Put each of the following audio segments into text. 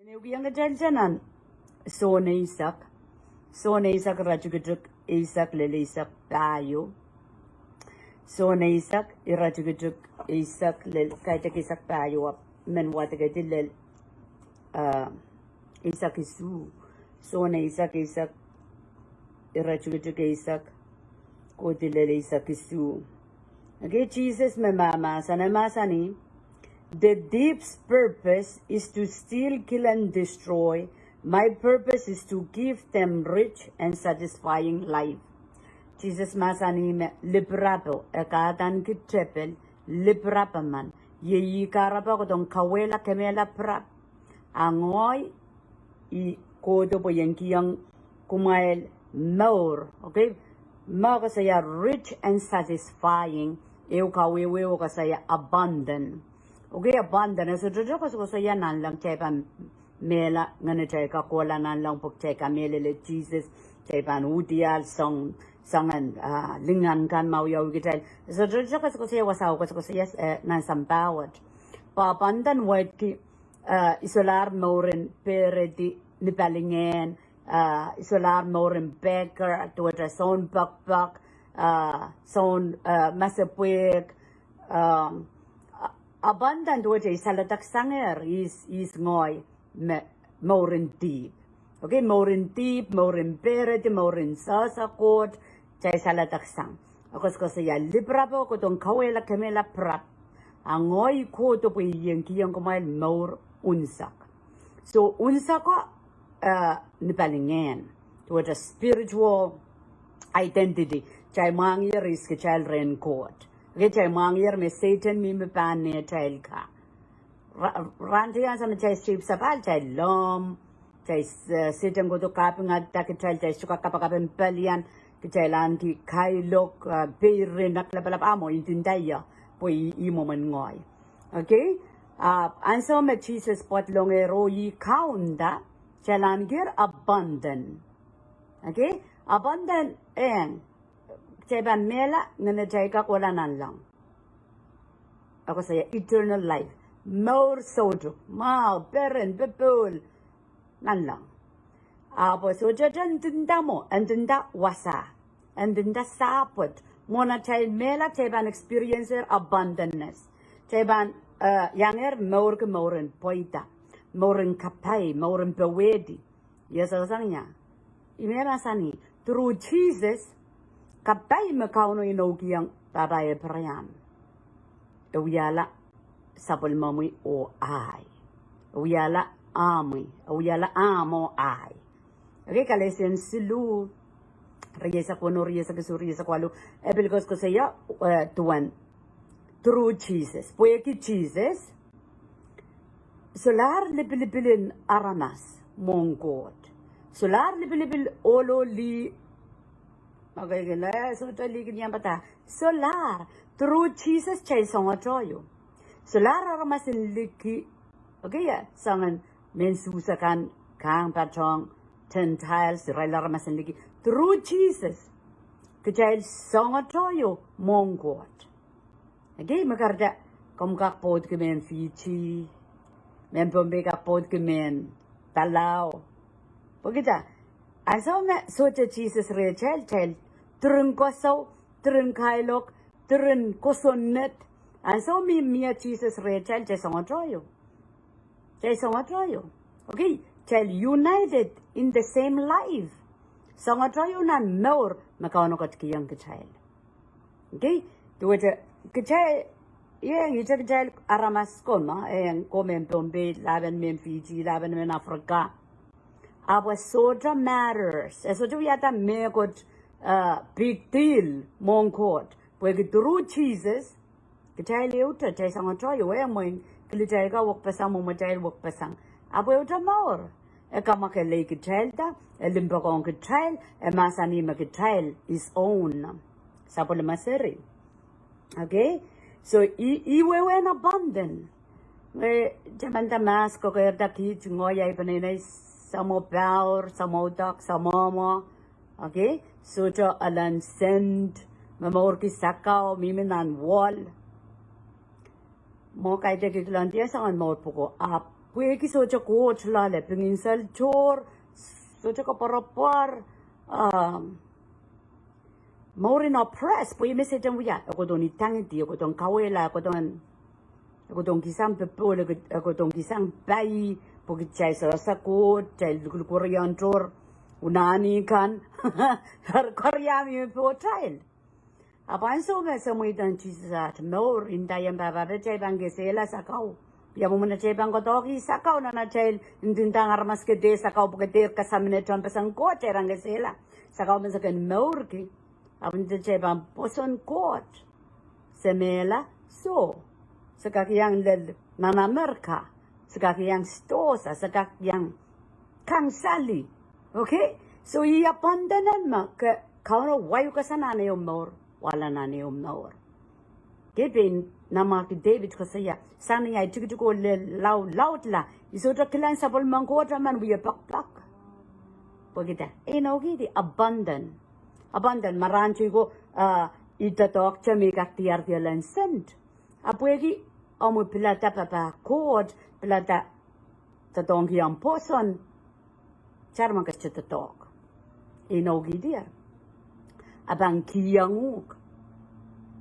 Yang kejanjanan sone isak rajugijuk isak lele isak payo sone isak irajugijuk isak lel kaitek isak payo ap men wategati lel isak isu sone isak irajugijuk isak koti lele isak isu. Okay, Jesus me mama sana masani. The deep's purpose is to steal, kill, and destroy. My purpose is to give them rich and satisfying life. Jesus masani me librapo ekatan kitepel librapaman ye karapa ko tong kawela kemela prap angoy I kodo po yang kumail Mour. Okay, Mour kasaya rich and satisfying. Eu kawewe kasaya abundant. Okay, abundant. So jojo ko saya nan lang caipan mela ngane cai ka kola nan lang pok cai ka mele le Jesus caipan udial songan lingan kan mau yau gitai. So jojo ko saya wasau ko saya nan sambawat. Pa abundant word ki isolar Mourin peredi nipalingen isolar Mourin baker tuwa son bakbak son masapwek abundant waje salatak sanger is ngoy Mourin deep. Okay, Mourin deep, Mourin peredi, Mourin sasakot, jay salatak sang. Akos ko saya libra po ko tong kawela kemela prap. Angoy ko to po yung kiyang kumail Mour Unsek. So Unsek ko nipalingen to a spiritual identity. Jay mangir is ke child ren court. Chay mangir me Satan me pan ne child ka. Rantiyan sa chay strip sa pal chay lom. Chay Satan go to kaping at take child chay suka kapakapin palian. Chay lanti kailok peirin naklapalap amo intindaya po imo man ngoy. Okay? Anso me Jesus pot longero yi kaunda chay langir abundant. Okay? Abundant chay ban mela ngana chay ka wala nan lang. Ako saya eternal life. Mour sojo. Mau peren bepul nan lang. Apo sojo jan tinda mo tinda wasa. Tinda sapot. Mona chay mela chay ban experiencer abundantness. Chay ban yanger Mour ke Mourin poita. Mourin kapay, Mourin pewedi. Yes, sang niya. Imera sani through Jesus kapay makauno inogiyang babae prayam. Uyala sapol mamui o ay. Uyala amui. Uyala amo ay. Okay, kalesen silu. Riyesa kono, riyesa kesu, riyesa kwalu. Epilikos ko saya tuan. Through Jesus. Puye ki Jesus. Solar lipilipilin aramas. Mongkot. Solar lipilipil olo li. Okay, so taligin yan pata. Solar, through Jesus chay songa choyo. Solar aramasin liki. Okay, sangan mensusakan kang patong Kitail siray aramasin liki. Through Jesus, kachay songa choyo mongkot. Okay, makarda kumkak pod kemen Fiji, men pombeka pod kemen Talao. Pagkita. Aso me socha Jesus re child turun koso turun kailok turun kosonnet aso mi mia Jesus re child chay songotroyo okay child united in the same life songotroyo nan Mour makauno kat kiyang child okay tuwaja kachay yang ichak child aramas koma yang komen pombe laban men Fiji laban men Africa. Our soda matters. Soda yata me got big deal mongkot. Pwede through Jesus. Kachay liuta chay sang atroyo we moin klichay ka wak pasang mo machay wak pasang. Apo uta Mour. Kamakele kachay ta. Limbakong kachay. Masani ma kachay is own. Sapo maseri. Okay. So iwewe na abundant. Jamanta mas ko kaya daki chungoya ipanay samo Pwaredohr, samo dak, samo okay? So to alan send, Mour ki sakaw, miminan wall. Mo kay deki klantiya sa Mour po ko up Pwede ki socha coach lale, pingin sal chor, socha ka parapar, Mour in oppress, pwede me setan wiya, ako don itangiti, ako don kawela, ako don kisang pepo, ako don kisang bayi, pwede chay sa coach, chay korean chor, unani kan, koreami po child. Apan so me sa mo itan Jesus at Mour in dayan baba chay bangesela sa kau. Ya mo na chay bang kotoki sa kau na chay intintang armas ke de sa kau pagkatir kasamine chon pasang ko chay rangesela. Sa kau man sa ken Mour ki. Apan chay bang poson coach. Semela so. Sa kakiyang lel nanamerka. Sa kakiyang stosa. Sa kakiyang kangsali. Okay? So iapandanan ma ka kauna wayu kasana na yung Mour. Wala na ni Mour. Kepin nama ki David ko saya sana ya tikitu ko le laut la isota kilan sabol mangkota man wiya pak pagita no gidi abundant maranchi ko ita tok chami kaktiar tialan sent apwegi amu pilata papa kod pilata tatong yang poson charma ka tok no gidi abang kiyanguk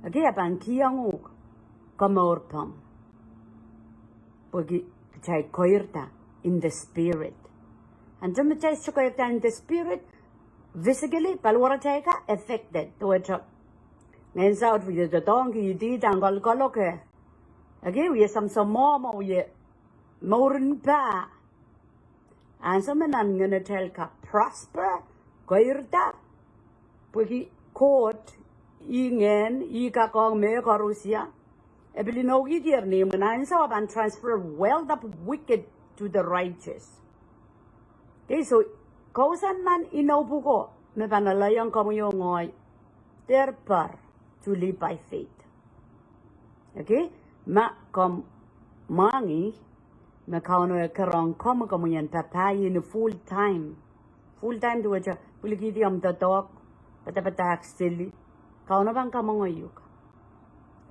okay abang kiyanguk Mour pam. Pagi chay koirta in the spirit. And jam chay koirta in the spirit, physically, palwara chay ka affected to a chop. Ngayon sa out with the donkey, you did ang kaloke. Again, we some mama, we Mourin pa. And some man gonna tell ka prosper, koirta. Pagi court, ingen, ika kong me karusia. Ebilinogi dear name and answer and transfer wealth of wicked to the righteous. Okay, so kausan man inobugo me panalayang kamuyongoy terpar to live by faith. Okay, ma kom mangi me kauno karong kamuyan papayi in full time to waja puligidi am the dog patapatak silly kauno bang kamongoyuk.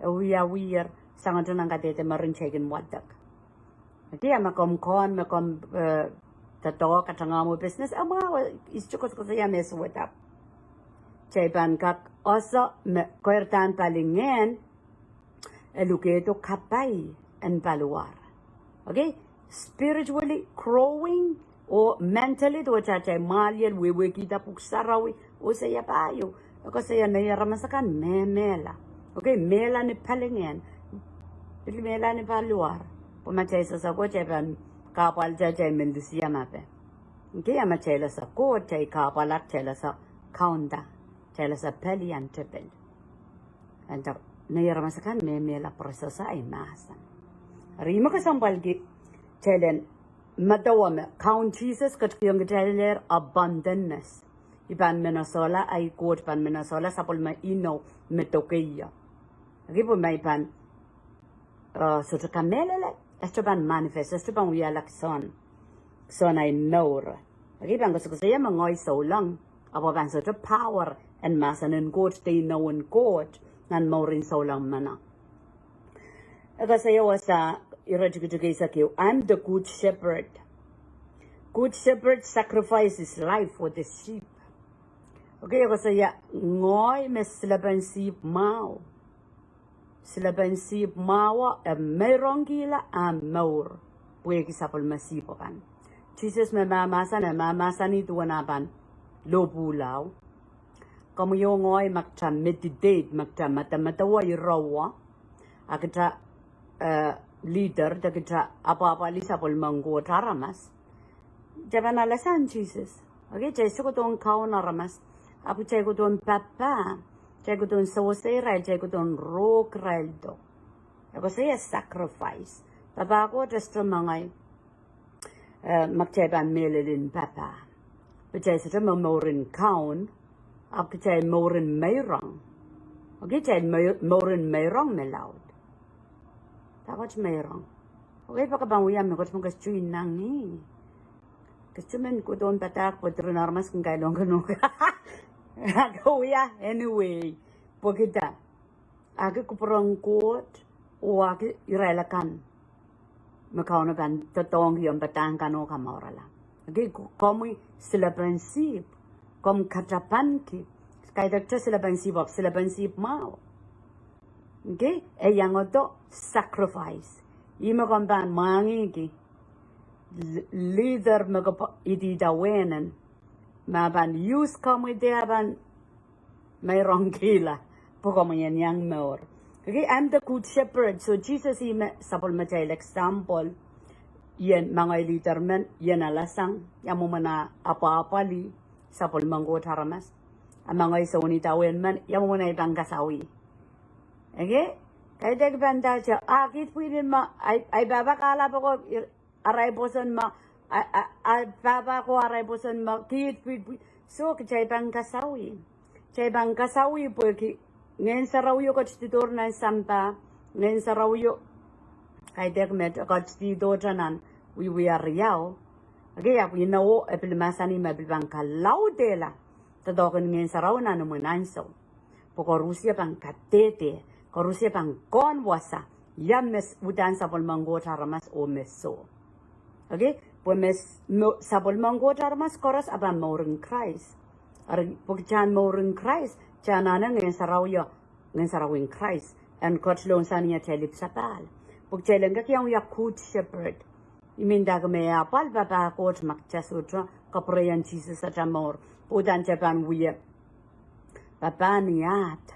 We are sangat nang kate marin chegin wadak. Okay, makom kon makom tato katangamu business ama is chukos ko saya mes wadap. Cheban kak also me koertan palingen eluketo kapay and paluar. Okay, spiritually growing or mentally to chacha maliel we kita puksarawi o saya payo. Ako saya nayaramasakan memela. Okay, mela ni palingen. Pili mela ni paluar. Pumachay sa ko cheban kapal chay mendusia mape. Okay, ama chay sa ko chay kapalak chay sa kaunda. Chay sa peli and tepel. And nayaramasakan me mela prosesa ay masan. Rima ka sampal ki chaylen madawame count Jesus kat kiyong chayler abundantness. Ipan menasola ay quote pan menasola sapol ma ino metokeya. Ripo may pan so to kamelele esto pan manifest esto pan wialak son ay Mour. Ripan ko saya mangoy so lang abo pan so to power and mass and in court they know in court nan Mour in so lang mana. Ako saya wasa irajigay sa kiyo I'm the good shepherd. Good shepherd sacrifices his life for the sheep. Okay, ako saya ngoy mes silaban sheep mau. Silaban sip mawa merong gila Mour. Pwede kisapol masipakan. Jesus me mamasan ito wanapan lobulaw. Kamu yung ngoy magta meditate magta matawa irawa. Akita leader dakita apa lisapol manggo taramas. Jaban alasan Jesus. Okay, Jesus ko tong kaon aramas. Apo chay ko tong papa. Chay ko doon sawasera, chay ko doon rokreldo. Ako saya sacrifice. Papa ko, testo mga magchayban melilin papa. Pachay sa Mourin kaun, ap chay Mourin mayrang. Okay, chay Mourin mayrang melawd. Takot mayrang. Okay, pakabang uyam, nakot mong kastuin nang ni. Kastumin ko doon patak, patrinarmas kung kailong ganun ka. Kuya, anyway, pagkita, agi ko parang quote, o agi irelakan. Makauno ban totong yung batang kano kamorala. Okay, komu sila prinsip, kom katapanki, kaya dakta sila prinsip mau. Okay, yang oto sacrifice. Ima komban mangi ki leader magapo iti dawenan. Maban use komu dia ban may rongkila. Poko yan yang Mour. Okay, I'm the good shepherd. So Jesus sapol macay example. Yan mga leader men, yan alasang, yan mo mana apa-apali, sapol manggo taramas. Ang mga isauni tawen man, yan mo na ibang kasawi. Okay? Kaya dagbanda siya, akit pwede ay baba kala po ko, aray poson ay baba ko aray poson kit pwede. So, kaya ibang kasawi. Kaya ibang kasawi po, ngayon sa raw yung kachtitor na sampa, ngayon sa raw yung, kaya dagmet, kachtitor janan, we are riyaw. Okay, ako yun epilmasan ni mabibang kalaw dela. Tadokin ngayon sa raw na namunanso. Poko Rusya pang katete, ko Rusya pang konwasa, yames udan sa polmanggo taramas o meso. Okay, po sa polmanggo taramas koras aban Moureng Christ. Pagkaan Moureng Christ, Chanana ngayon sa raw in Christ, and kochlon sa niya telip sa pal. Pagkailan ka kiyang yakut shepherd, iminda ka may apal, baba kot makchasutra, kaprayan Jesus sa Mour, pudan Japan wiya, baba niyat,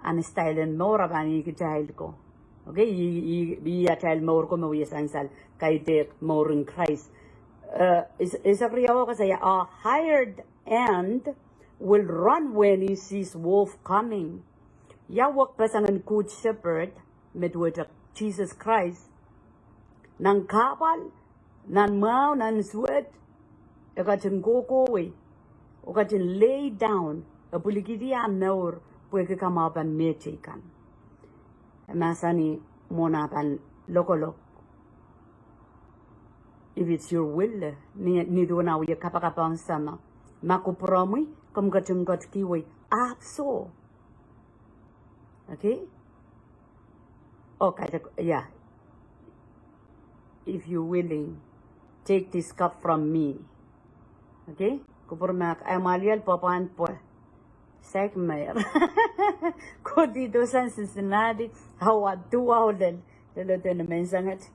an stylen Mour abang Kitail ko. Okay, iya child Mour ko mawiya sansal, kay dek Moureng Christ. Isa priyaw kasi a hired and will run when he sees wolf coming. Yawak pasangan good shepherd, medwet Jesus Christ, nang kapal, nan mau, nan sweat, ekatin gokowe, okatin lay down, apulikiti Mour, pwede kamapan mechikan. Masani mona pan lokolok. If it's your will, ni do na uya kapakapang sama, makupromi, kom got kiwi apso. Okay? Okay, yeah. If you're willing, take this cup from me. Okay? Kupurmak ay malial papan po. Segmer. Ko dito sa Cincinnati, hawad tuwa ulit. Lalo na mensangat.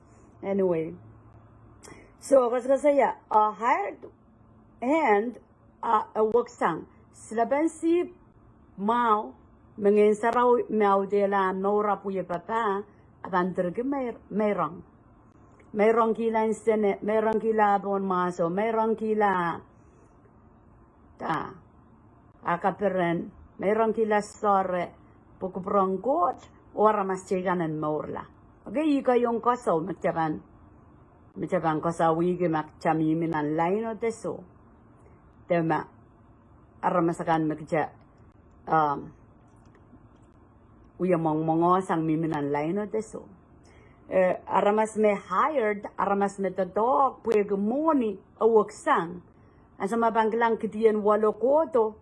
Anyway. So, kasi a hired hand, a waksang, slabansi mau, mengin sarau mau de la Moura puye papa, abanderge merong. Merong kila insene, merong kila bon maso, merong kila ta, akaperen, merong kila sore, pukuprongkot, ora mas cheganan Mourla. Okay, ika yung kaso, Macam kasawi ke macam ini nan lain atau so, tema aramasakan macam uya mong sang miminan lain atau so, aramas me hired, aramas me tadok, pueg moni awak sang, asa mabanglang kitian walo koto,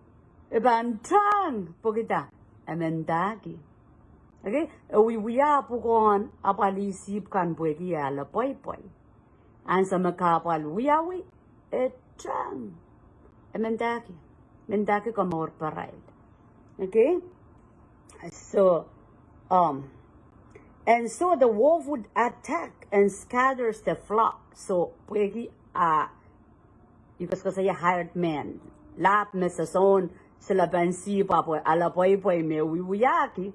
bantang pogita, amendagi, okay, uya pukon apalisip kan puegi ala poi. Ansa makapal wiyawi etang mendaki ko Mour parade. Okay, so and so the wolf would attack and scatters the flock. So pwegi ikas ko saya hired man lap me sa son sila bansi papo alapoy me wiyaki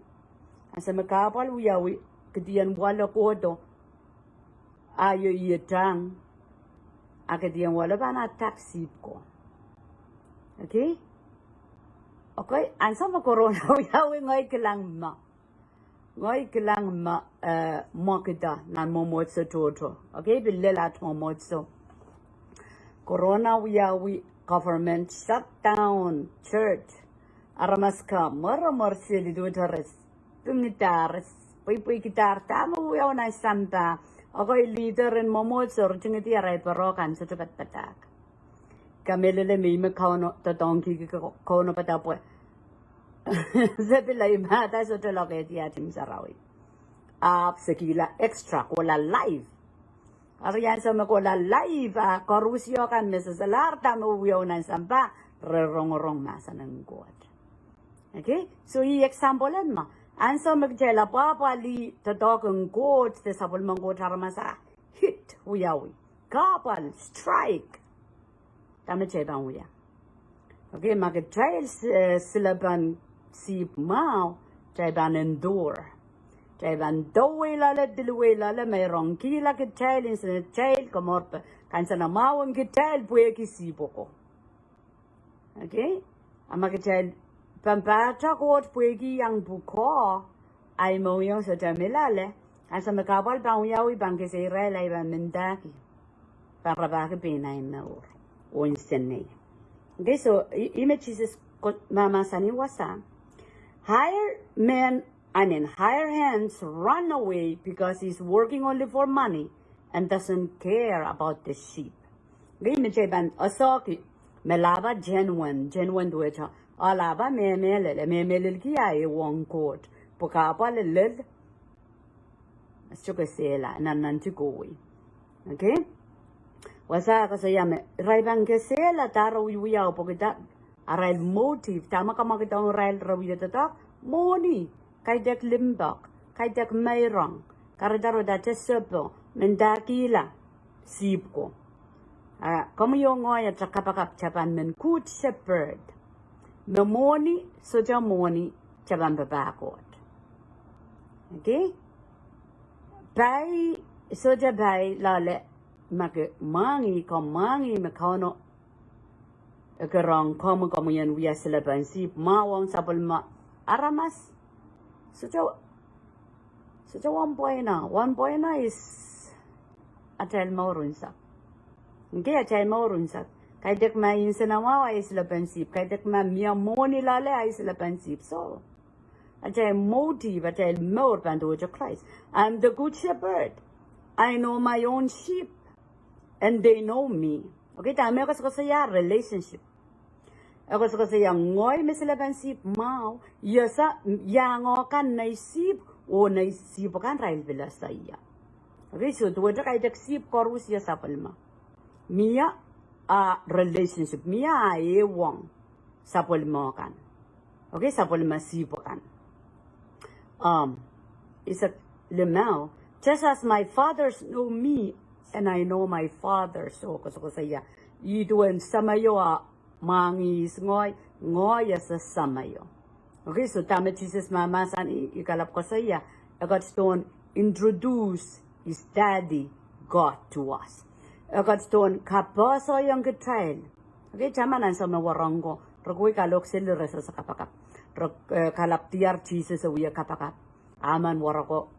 ansa makapal wiyawi kedian wala kodo ayo yetang akadian wala ba na taxi ko. Okay? Okay, ansa ma corona yawi ngoy kelang ma makita nan momot sa toto. Okay, bilelat momot so. Corona yawi government shutdown church aramas ka maramar sili do tares tungitares pui kitar tamu yaw na santa. Okay, leader in momot so tingiti aray parokan sa tupat patak. Kamelele may makauno tatongki kono patapo. Sabi lang mata sa taloke ti ating sarawi. Sekila extra wala live. Ariyan sa makola live korusyo kan mesasalar tamo wiyo nan samba rerong masa ng God. Okay? So i example ma. Anso magjela papa li tadok ng God te sabol mang God haramasa hit wiyawi. Kapal strike. Tama chay bang wiya. Okay, mag-trial sila ban sip mau chay ban endure. Jaiban dawai lala dilwai lala mayroong kila Kitail insa Kitail kamorpa kansa na mawang Kitail puya kisipoko. Okay? Ama Kitail pampata kot puya ki yang buko ay mo yung sa jamilale kansa makabal bang uyawi bang kisa Israel ay bang mendaki para baki pinay Mour Unsek. Okay, so image Jesus mama sani wasa higher hands run away because he's working only for money and doesn't care about the sheep. Gay me ban asoki melaba genuine dueta alaba me ki ay wong court pokapa lel sukasela nan to go. Okay? Wasa ka saya me raibang kesela taro wiya pokita aral motive tama ka makita rail rawiya tata money kaidak limbak, kaidak mayrang, karadaro dati sepo, mendakila, sipko. Kamu yung ngoy at kapakap chapan men good shepherd. Memoni, soja moni, chapan babakot. Okay? Bay, soja bay, lale, mangi, makano, karang kamu yan wiya sila sip, mawang sabol ma, aramas. So one point is atel Mour Unsek. Okay, atel Mour Unsek. Kaidak ma insanawa ay sila pansip. Kaidak ma miya moni lale ay sila pansip. So, atel motive, atel Mour pandu to Christ. I'm the good shepherd. I know my own sheep. And they know me. Okay, tama ako sa saya relationship. Ako sa kasi yang ngoy may sila pansip mau yasa yang kan naisip o naisip kan rail bila saya. Okay, so tuwa kay taksip korus ya sapalma. Mia relationship mia ewang sapalma kan. Okay, sapalma sipo kan. Isa lemao just as my fathers know me and I know my father. So ko saya iduan samayo mangis ngoy sa samayo. Okay, so tama Jesus mama san ikalap ko sa iya. Agot stone introduce his daddy God to us. Agot stone kapaso yung Kitail. Okay, tama nan sa mawarongo. Ragui kalok sila resa sa kapakap. Kalap tiar Jesus sa uya kapakap. Aman warako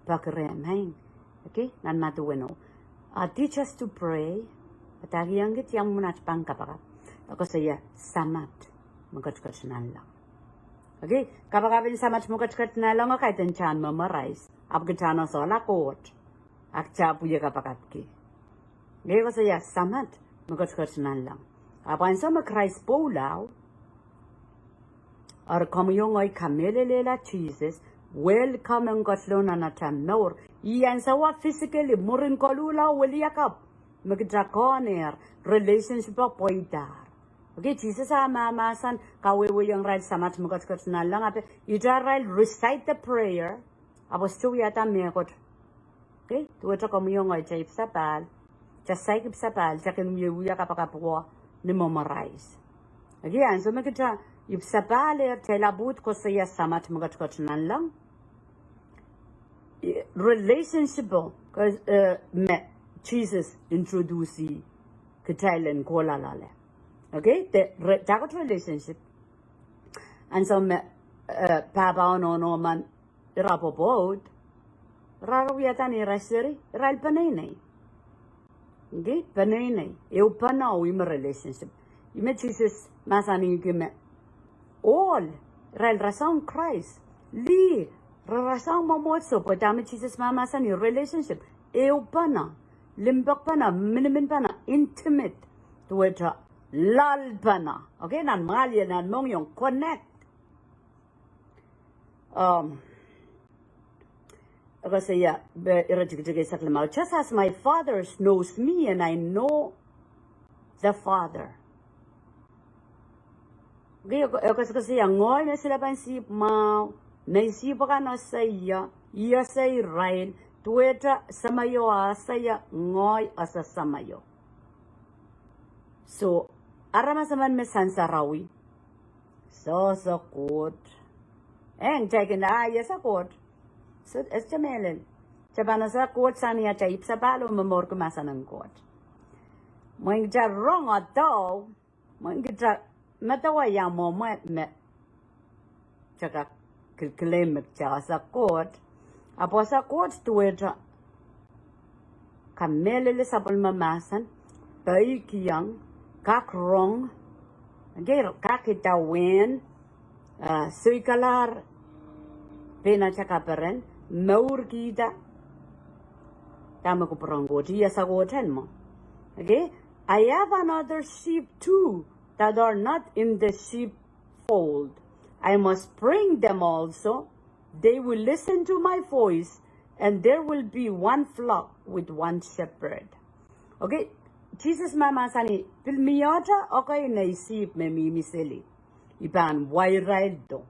pakrem hang. Okay, nan matuweno. Teach us to pray. Atagi ang git yang munat pang kapakap. Ako saya samat magkatkat na lang. Okay? Kapag samat magkatkat na lang ako kahit chan mamarais. Abgatan sa lakot. Akcha puya kapakap ki. Okay? Ako saya samat magkatkat na lang. Kapag sa makrais polaw, or kamuyong ay kamelelela Jesus, welcome ang katlo na natam Mour. Iyan sa wa physically, murin kalula, waliyakap. Magdrakoner, relationship pa Pwaredohr. Okay, Jesus mama san kawewe yung rail samat mukat na lang ape rail recite the prayer abos tu yata mekot. Okay, tuwa to komo yung ay chay sapal chasay kip sapal chakin miuya kapakapuwa ni memorize. Okay, anso makita ip sapal telabut ko saya samat mukat na lang relationship because Jesus introduce Kitail and kola lale. Okay, that relationship. And so, papa no man rapopod, rarowiatan ni rasiri, ral panene. Okay, panene. Eu panao im relationship. Ime Jesus masani kime all ral rasang Christ. Li rasang mamotso, but dami Jesus mama masani relationship. Eu pana, limbak pana, minimin pana, intimate to it. Lalpana. Okay, nan malya nan mong yung connect. Kasi ya, just as my Father knows me and I know the Father. Kasi ngoy na sila pansip mau, naisip ka na saya, iya sa Israel, tuweta samayo saya ngoy asa samayo. So, aramasaman me sansarawi. So kot. Taken ya sa kot. So, melon. Chabana sa kot saniya chaip sa palo mamor kumasa ng kot. Moing ja wrong ataw, moing ja matawa ya mo me chaka claim cha sa kot. Apo sa kot tuweta kamelele sa pulmamasan, paikiyang, kak wrong, kakitawin, suikalar, pena chakaperen, Mour kita, tama ko parang gotiya sa goten mo. Okay? I have another sheep too that are not in the sheepfold. I must bring them also. They will listen to my voice, and there will be one flock with one shepherd. Okay? Jesus mama sani pilmiyata okay naisip me mimiseli. Iban wairaldo.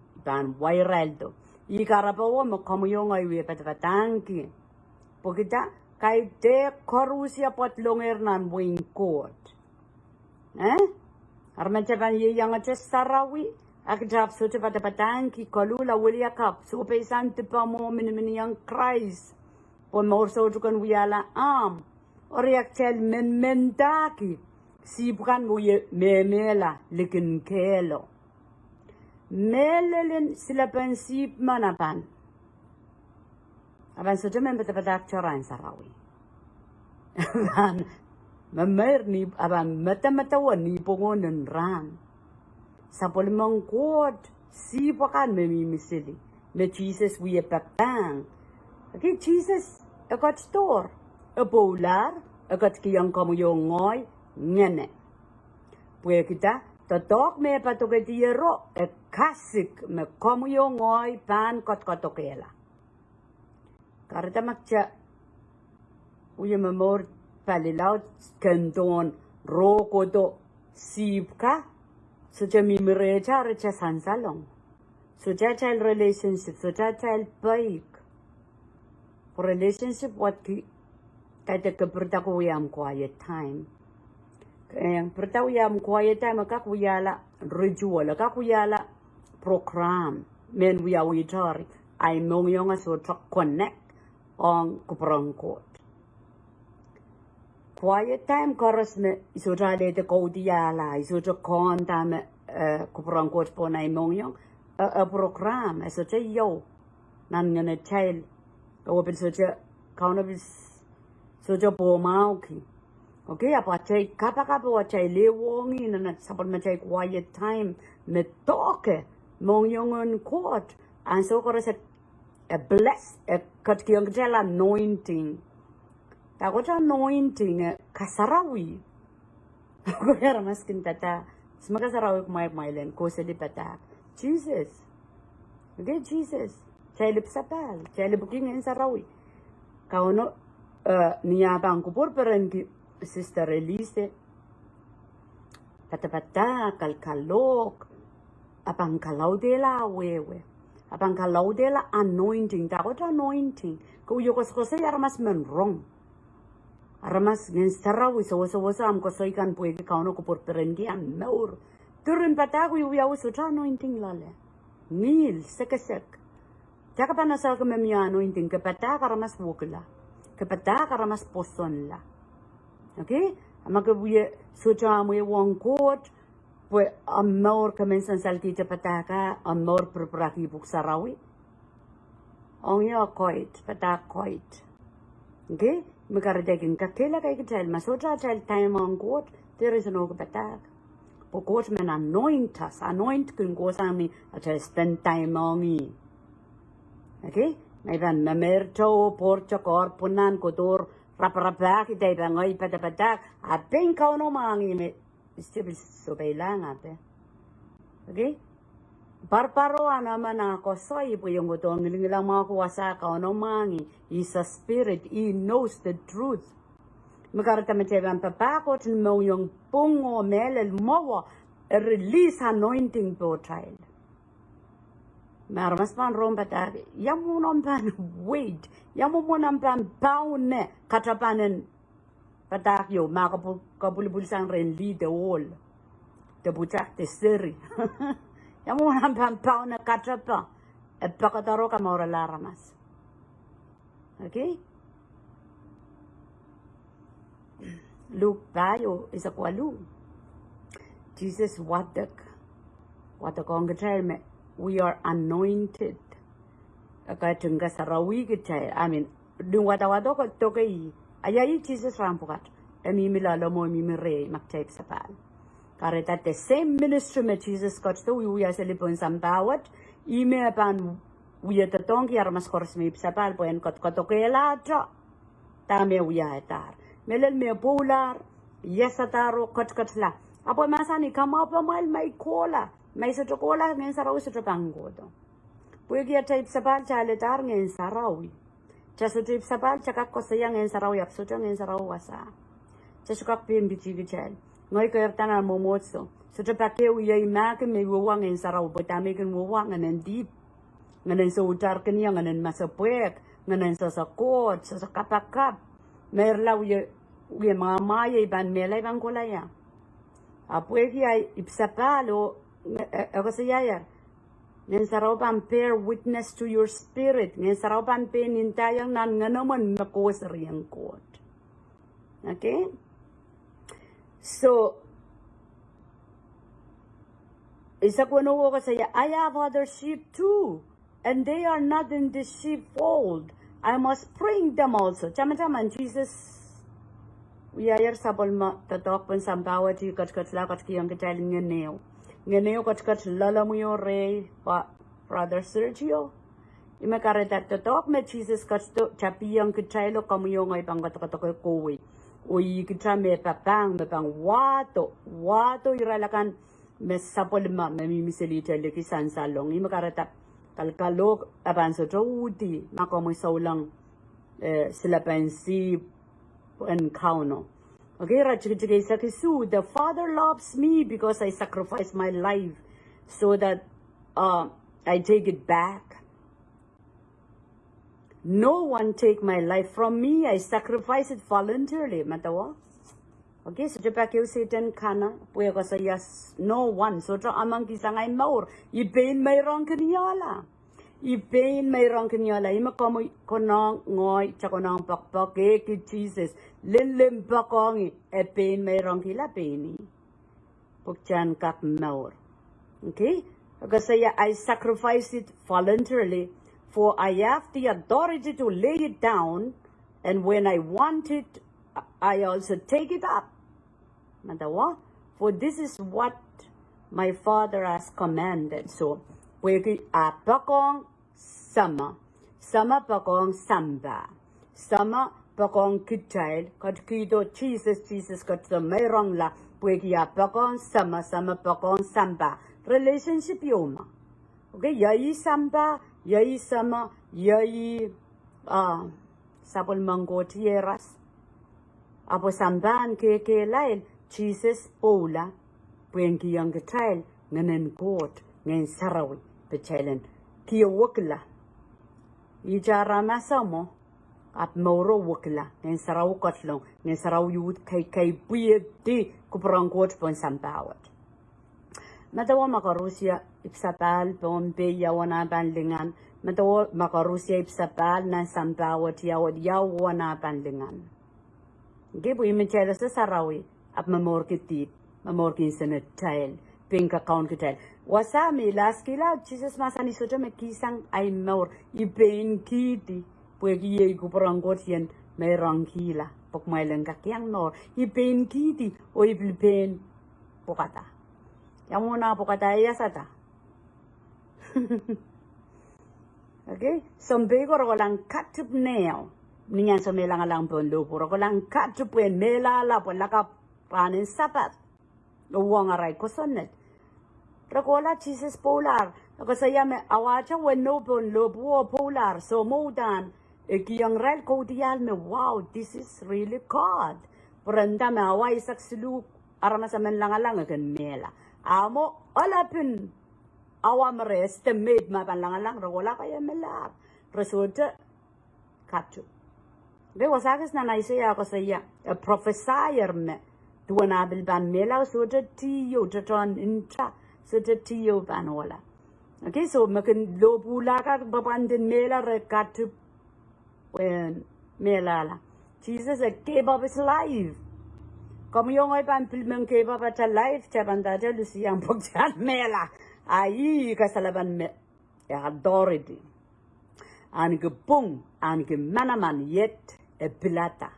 Ikarapawo mo kamuyong ay patpatanki. Pagkita kay te korusya potlonger nan wing court. Armanchaban yang sarawi akjap so patpatanki kolula wulia kap so pesan tipa mo yang Christ. Po Mour so tukan wiyala oriak chel mentaki sibkan wuye memela likin kelo. Melelen sila pansip manapan. Aban so jemen betapatak choran sarawi. Aban mamer ni aban mata-matawan ni pongonen ran. Sa polimang kot sipakan memimisili. Me Jesus wuye papang. Okay, Jesus akat store. Polar akat kiyang kamuyong ngoy ngene. Puwe kita totok me patoketiero kasik me kamuyong ngoy pan kotkotokela. Karita makcha uye memor palilaw kanton rokodo sipka sucha mimirecha recha sansalong. Sucha child relationship, sucha child baik. For relationship what ki kaya kaperta ko yam quiet time. Kaya perta yam quiet time kakuyala ritual kakuyala program men we are witori I mong yung aso connect on kuprang court. Quiet time koros me iso jale de kodiala iso jo konta me kuprang court po na mong yung a program iso che yo nan ngane child open so che kaunabis so jo po mauki. Okay, apa chay kapa wa chay lewongi na sapol ma chay quiet time me toke mong yung court and so koros a bless a kat kiyang jala anointing. Takot anointing kasarawi. Kaya maskin tata smakasarawi kumay ko sa lipata. Jesus. Okay, Jesus. Chay lipsapal, chay libuking en sarawi. Kauno niyabang kupur perenki Sister Elise, patapata, kalkalok, apang kalaw de la wewe, apang kalaw de la anointing, takot anointing, kuyokos ko sa aramas men wrong. Aramas ngin sarawi, so am ko so ikan puwede kauno kupur perenki an Mour. Turin patago yuyaw so anointing lale. Nil, sekesek. Taka pa nasal ko memya anointing, kapata karamas wukla, kapata karamas poson la. Okay? Magabuye sucha mo yung court, pues Mour kamensan saltita pataka, Mour perperaki buk sarawi. Ong yo koit, patak koit. Okay? Magkaradekin kakela kay Kitail, masucha child time on court, there is no patak. Po court men anoint us, anoint kun ko sami at spend time on me. Okay? May ban mamerto, porto, corpunan, kotor, Raparapaki day bangoy patapatak. Apeng kao no mangi me. Still so lang ate. Okay? Parparo naman ako soy po yung gutong nilang mga kuwasa ka no mangi. He's a spirit. He knows the truth. Makarata macam papakot mo yung pungo melel mo release anointing po child. Mas pan rompa yamu nompan wait. Yamu mo nampan paune katapanen patak yo makapulbulisang ren lead the wall. The buchak the siri. Yamu nampan paune katapa. At pakataro ka maura laramas. Okay? Luke tayo isa kwalu. Jesus wadak kong me we are anointed. Akatunga sarawi kita. I mean, dung wata ko tokai. Ayayi Jesus rampukat. Emi milalo mo mi mere maktaip sapal. Kareta the same ministry me Jesus got to we are selipon sampawat. Ime pan we are tatong kiar mas kors me sapal po en kot kotokela cha. Tame we are tar. Melel me polar. Yesataro kotkotla. Apo masani kama pa mal may kola. May sa chokola ngayon sa raw sa trapangodo. Puwag ya tayo sa pal chaletar ngayon sa raw. Chaso tayo sa pal chakak ko sayang ngayon sa raw yapso cha ngayon sa raw wasa. Chaso kak pimbitigi chal. Ngoy ko yertana momotso. So trapakeo yay mak may wuwang ngayon sa raw. Butami kan wuwang ngayon deep. Ngayon sa utar kanya ngayon masapwek. Ngayon sa sakot. Sa kapakap. Merlaw yung mga maya iban melay bang kulaya. Apuwag ya ipsapalo. Ako sa yaya. Ngayon sa raw pang bear witness to your spirit. Ngayon sa raw pang pinintayang nan nga naman makuwas riyang kot. Okay? So, isa ko ko sa yaya, I have other sheep too. And they are not in the sheepfold. I must bring them also. Chama-chaman, Jesus. Uyayar sabol ma tatok pun sampawa ti kat-katla kat-kiyang kitaling nganeo. Nganeo kat-katlala mo yung rey pa Brother Sergio. Imakarita tatok me Jesus kat-to chapiyang kitaylo kamuyong ay pang katok-katok kowe. Uy kita me papang wato iralakan me sapol ma mamimisalita likisan salong. Imakarita kalkalok abanso chawuti makomoy saulang sila pensi encounter. Okay, the Father loves me because I sacrifice my life so that I take it back. No one take my life from me. I sacrifice it voluntarily. Matawa? Okay, so Japakyo Satan kana, puya ko sa yes, no one. So amang kisangay Mour, ipain may rong kaniyala. Ipain may rong kaniyala. Ima konong ngoy, chakonong pakpak, ki Jesus. Lilim pakongi, pain may rong kila paini. Pukchan kak Mour. Okay? Kasi I sacrifice it voluntarily, for I have the authority to lay it down, and when I want it, I also take it up. Matawa? For this is what my Father has commanded. So, pwede pakong sama pakong samba, sama pakong Kitail, kat kido Jesus kat sa mayroong la, pwede pakong sama pakong samba. Relationship yuma. Okay, yayi samba, yayi sama, yayi sapol manggo tieras. Apo samban ke lail, Jesus pola, pwede kiyang Kitail, nganen kot, ngayon sarawi, pechailen, kiyo wakla. Ijara masamo, at Mour wakla, ngayon saraw kotlong, ngayon saraw yud kay buyed di kuprang kot pon sampawat. Matawa makarusya ipsapal pompe yawana panlingan. Matawa makarusya ipsapal na sampawat yawana panlingan. Gibu imichela sa sarawi at mamor kitit, mamor kinsanat tail, pink account kitail. Wasami last kila Jesus masani soja me kisang ay Mour ipain kiti puegi ye kuparangot yan may rangkila pokmailan kakyang Mour ipain kiti o ipain pokata. Yang muna pokata yasata. Okay, sombe ko lang katup neo. Niyan so melang alang pondo puro ko lang katup en melala po lakap ranin sapat. Uwang aray ko sonet. Rakola Jesus polar. Ako saya me awacha when no bon lobo polar so modan. Ikiyang rel ko diyal me wow, this is really God. Peranda me away saksilu arama sa men langalang akan mela. Amo alapin awam rest made ma panlangalang rola kaya melap. Resulta kaptu. Be wasagas na naisaya ako saya a prophesier me tuan abil ban mela so ta tiyo taton intra so ta tiyo ban wala. Okay, so makin lobula ka babandin mela rekatu when melala. Jesus a kebab is live. Comme yung ay pan pilmeng kebab at live, chabanda ja lusiyang pagchan mela. Ay kasalaban me. Adority. An gebung, an gemanaman yet a pilata.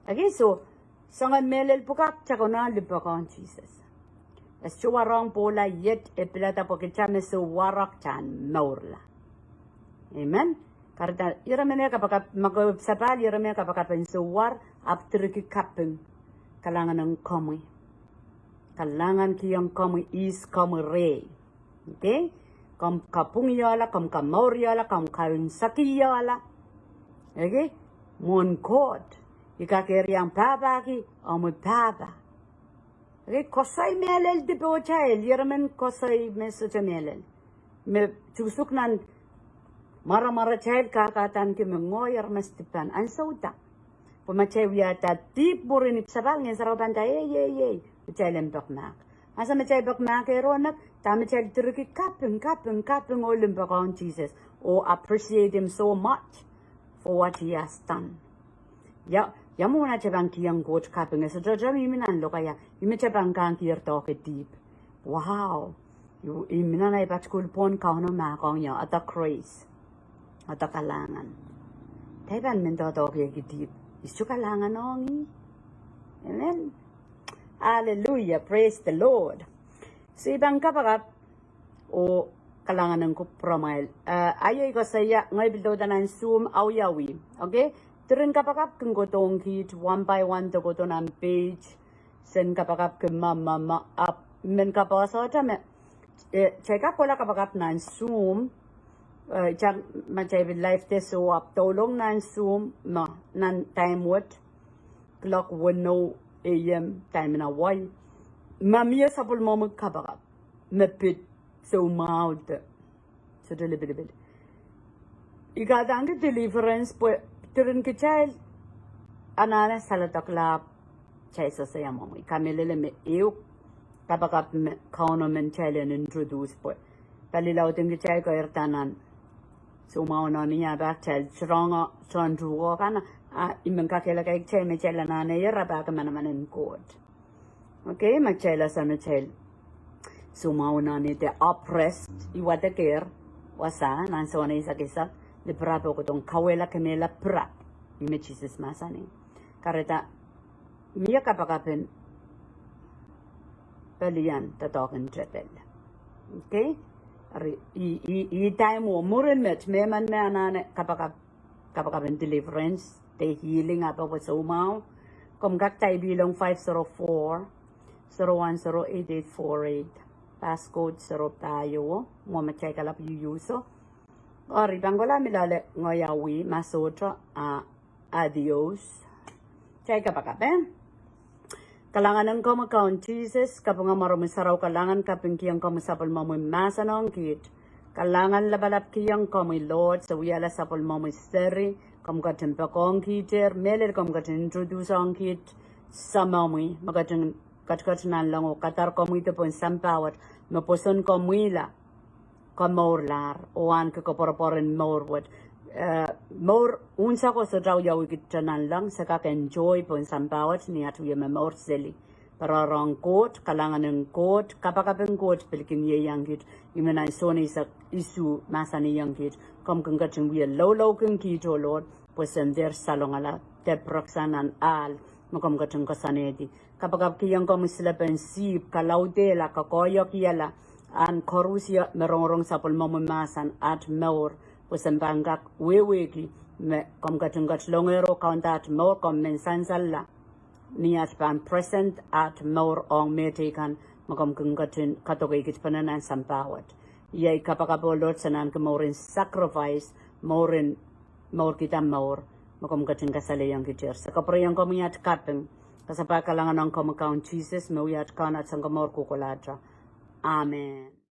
Okay, so sangan melel pukak chakona lipakon Jesus. As chuwarong pola yet a pilata pokechame so warak chan Mourla. Amen. Karena iramene kapag mag-sapal, iramene kapag pensuwar, after kikapeng, kalangan ng komoy. Kalangan kiyang komoy is komoy re. Okay? Kom kapung yala, kom Mour yala, kom Unsek yala. Okay? Mon kod. Ikakiri ang babaki, amoy baba. Okay? Kosay melel di po chayel, iramen kosay meso chamelel. Me chusuk nan, Mara child kakatan ki mengoyer mestipan ansauta. Pumachay wiyata tip burinip sabal ngin sarapan ta ye. Uchailen bakmak. Asa machay bakmak eronak tamachay turki kapeng olim bakon Jesus. Or appreciate him so much for what he has done. Ya muna chabang kiyang coach kapeng sa jajam iminan lokaya. Imichabang kang kiyar toke deep. Wow. You iminan ay batskul pon kauno makong ya at a craze. Atau kalangan. Taipan mentoto kaya kitip. Isu kalangan ongi. Amen. Hallelujah. Praise the Lord. So ibang kapagap o kalangan ng kupromail. Ayo ko saya ngay bildo ng Zoom awyawi. Okay? Turin kapagap kung gotong kit one by one to goto ng page. Sen kapagap kung mama up. Men kapasa tame. Check up wala kapagap ng Zoom. Chan machay life test so up tolong nan Zoom ma nan time what clock 1 AM time na why mamia sapul mo magkabaka mapit so mouth so deliberate igadang deliverance po turun ke child anana salatak lap chay sa saya mo kamelele me eu kabaka kauno men child introduce po palilaw ting ke child ko ertanan so mauna niya ba child strong drugo kana imen kakela kay chay me chela na ne yara ba ka manamanen code. Okay, magchela sa me child. So mauna ni te oppressed iwate care wasa nan so na isa kisa de prapo ko tong kawela kemela pra ime Jesus masani. Kareta miya kapakapen palian tatoken tretel. Okay? I time mo murin met meman me anane kapag deliverance the healing ato with umao kom gaktay bilong 504 01088848 passcode 0 tayo mo machay kalap yuso ori bangola milale ngoyawi masotra adios chay kapag kalangan ng account Jesus, kapag nga marami saraw kalangan kaping kiyang kamusapal mo masa ng kit. Kalangan labalap kiyang kami Lord, sa wiyala sapal mo seri, kam katin pa kong kiter, meler kam katin introduce ang kit, sa mami, magatin katkatinan lang o katar kami ito po sampawat, mapuson kamila, Mourlar, o an kakaporaporin Mour. Mour, unsa ko sa daw yaw ikitanan lang sa kaka-enjoy po sa bawat niya tuya Mour sili. Pararang coat, kalangan ng coat, kapakapang coat, pilikin niya yang kit, imanay soni sa isu masa ni yang kit, kom kang kachang wiya low kang kito Lord, pues en der salong ala, te proksanan al, makom kachang kasaneti. Kapakap kiyang kom sila pensip, kalaudela, kakoyo kiyala, an korusya merong sa pulmamasan at Mour, pues en bangak weweki me kom katungat longero kauntat Mour kom mensansalla niat pan present at Mour ong metekan makom kungatin katogikit pananan sampawat Yay kapakapolot sanan ka Mourin sacrifice, Mour kita Mour, makom kating kasalayang kicher. Sa kaprayang komiyat kapeng, kasapakalangan ng komakaon Jesus, mawiyat kan at sang Mour kukulatra. Amen.